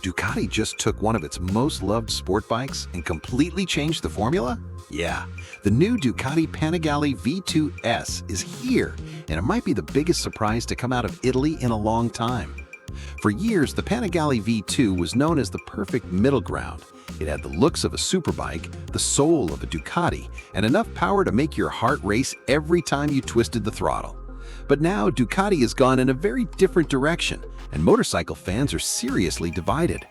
Ducati just took one of its most loved sport bikes and completely changed the formula? Yeah, the new Ducati Panigale V2 S is here, and it might be the biggest surprise to come out of Italy in a long time. For years, the Panigale V2 was known as the perfect middle ground. It had the looks of a superbike, the soul of a Ducati, and enough power to make your heart race every time you twisted the throttle. But now Ducati has gone in a very different direction, and motorcycle fans are seriously divided.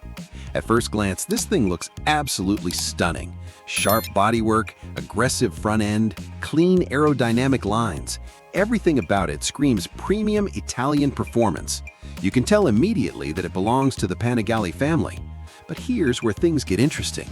At first glance, this thing looks absolutely stunning. Sharp bodywork, aggressive front end, clean aerodynamic lines. Everything about it screams premium Italian performance. You can tell immediately that it belongs to the Panigale family. But here's where things get interesting.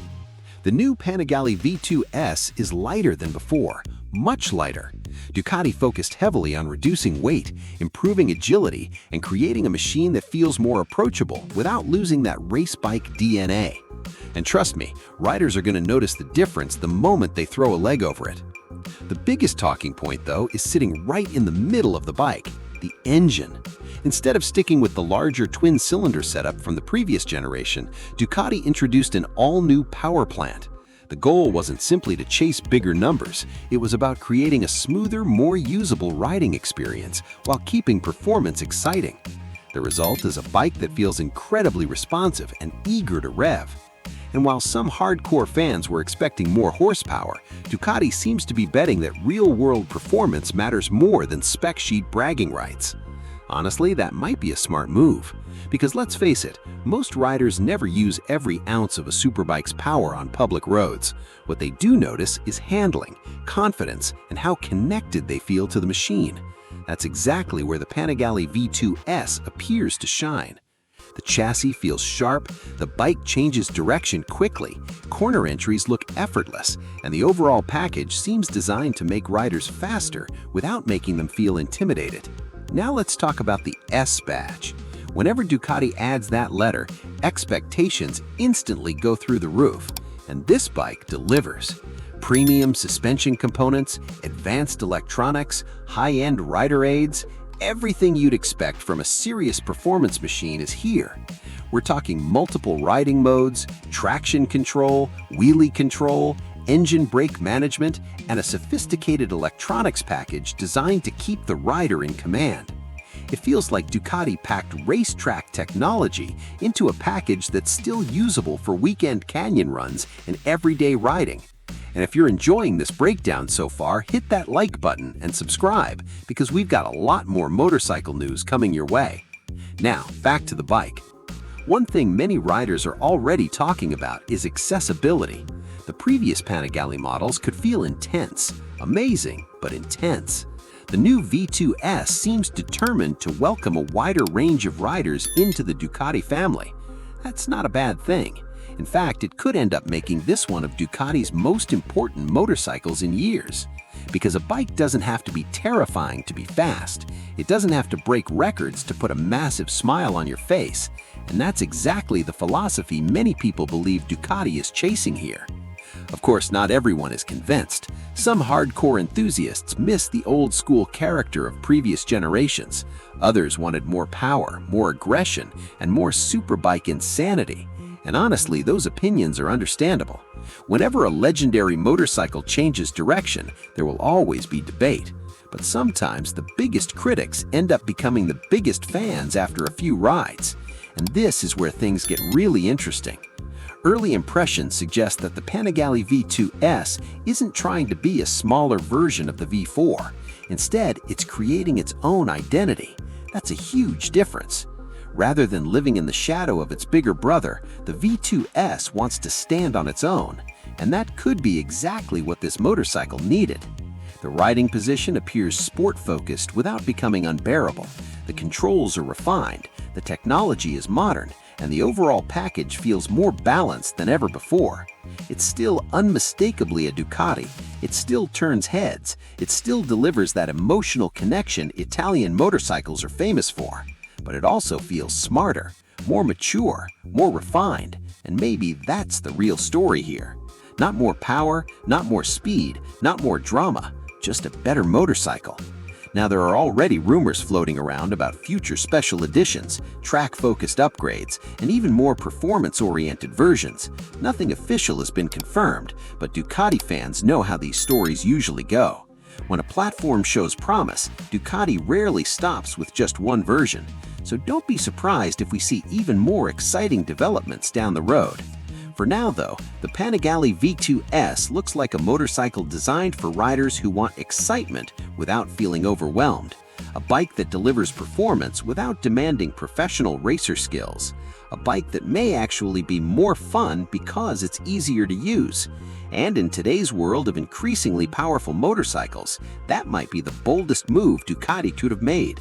The new Panigale V2 S is lighter than before, much lighter. Ducati focused heavily on reducing weight, improving agility, and creating a machine that feels more approachable without losing that race bike DNA. And trust me, riders are going to notice the difference the moment they throw a leg over it. The biggest talking point, though, is sitting right in the middle of the bike, the engine. Instead of sticking with the larger twin-cylinder setup from the previous generation, Ducati introduced an all-new power plant. The goal wasn't simply to chase bigger numbers, it was about creating a smoother, more usable riding experience while keeping performance exciting. The result is a bike that feels incredibly responsive and eager to rev. And while some hardcore fans were expecting more horsepower, Ducati seems to be betting that real-world performance matters more than spec sheet bragging rights. Honestly, that might be a smart move, because let's face it, most riders never use every ounce of a superbike's power on public roads. What they do notice is handling, confidence, and how connected they feel to the machine. That's exactly where the Panigale V2 S appears to shine. The chassis feels sharp, the bike changes direction quickly, corner entries look effortless, and the overall package seems designed to make riders faster without making them feel intimidated. Now let's talk about the S badge. Whenever Ducati adds that letter, expectations instantly go through the roof, and this bike delivers. Premium suspension components, advanced electronics, high-end rider aids, everything you'd expect from a serious performance machine is here. We're talking multiple riding modes, traction control, wheelie control, engine brake management, and a sophisticated electronics package designed to keep the rider in command. It feels like Ducati packed racetrack technology into a package that's still usable for weekend canyon runs and everyday riding. And if you're enjoying this breakdown so far, hit that like button and subscribe, because we've got a lot more motorcycle news coming your way. Now, back to the bike. One thing many riders are already talking about is accessibility. The previous Panigale models could feel intense, amazing, but intense. The new V2 S seems determined to welcome a wider range of riders into the Ducati family. That's not a bad thing. In fact, it could end up making this one of Ducati's most important motorcycles in years. Because a bike doesn't have to be terrifying to be fast. It doesn't have to break records to put a massive smile on your face. And that's exactly the philosophy many people believe Ducati is chasing here. Of course, not everyone is convinced. Some hardcore enthusiasts miss the old-school character of previous generations. Others wanted more power, more aggression, and more superbike insanity. And honestly, those opinions are understandable. Whenever a legendary motorcycle changes direction, there will always be debate. But sometimes the biggest critics end up becoming the biggest fans after a few rides. And this is where things get really interesting. Early impressions suggest that the Panigale V2 S isn't trying to be a smaller version of the V4. Instead, it's creating its own identity. That's a huge difference. Rather than living in the shadow of its bigger brother, the V2 S wants to stand on its own. And that could be exactly what this motorcycle needed. The riding position appears sport-focused without becoming unbearable. The controls are refined, the technology is modern, and the overall package feels more balanced than ever before. It's still unmistakably a Ducati. It still turns heads. It still delivers that emotional connection Italian motorcycles are famous for. But it also feels smarter, more mature, more refined, and maybe that's the real story here. Not more power, not more speed, not more drama, just a better motorcycle. Now, there are already rumors floating around about future special editions, track-focused upgrades, and even more performance-oriented versions. Nothing official has been confirmed, but Ducati fans know how these stories usually go. When a platform shows promise, Ducati rarely stops with just one version, so don't be surprised if we see even more exciting developments down the road. For now, though, the Panigale V2 S looks like a motorcycle designed for riders who want excitement without feeling overwhelmed. A bike that delivers performance without demanding professional racer skills. A bike that may actually be more fun because it's easier to use. And in today's world of increasingly powerful motorcycles, that might be the boldest move Ducati could have made.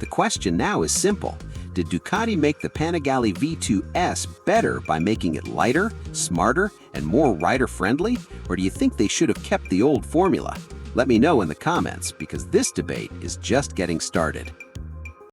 The question now is simple. Did Ducati make the Panigale V2 S better by making it lighter, smarter, and more rider-friendly? Or do you think they should have kept the old formula? Let me know in the comments, because this debate is just getting started.